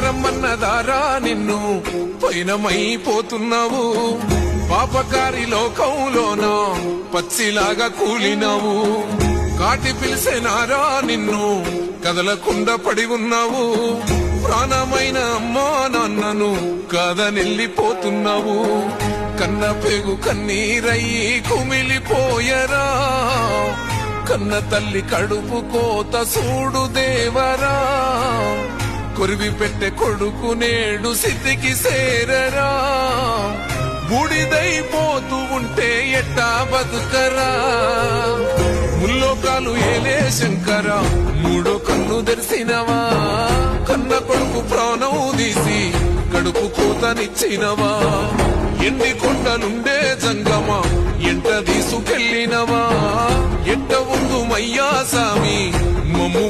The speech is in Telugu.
రమ్మన్నదారా నిన్ను పయనమైపోతున్నావు పాపకారి లోకంలోన పచ్చిలాగా కూలినావు కాటి పిలిసేనారా నిన్ను కదలకుండా పడి ఉన్నావు ప్రాణమైన అమ్మా నాన్నను కాదనెళ్ళిపోతున్నావు కన్న పేగు కన్నీరయ్యి కుమిలిపోయరా కన్న తల్లి కడుపు కోత సూడు దేవరా కొరివి పెట్టే కొడుకు నేడు సిద్ధికి సేరరా బూడిదైపోతూ ఉంటే ఎట్టా బతుకరా ముల్లోకాలు ఏలే శంకర మూడో కన్ను తెరిసినవా కన్న కొడుకు ప్రాణం తీసి కడుపు కోతనిచ్చినవా ఎన్ని కొండలుండే జంగమా ఎంట తీసుకెళ్ళినవా ఎట్ట ఉందు మయ్యా సామి మమ్ము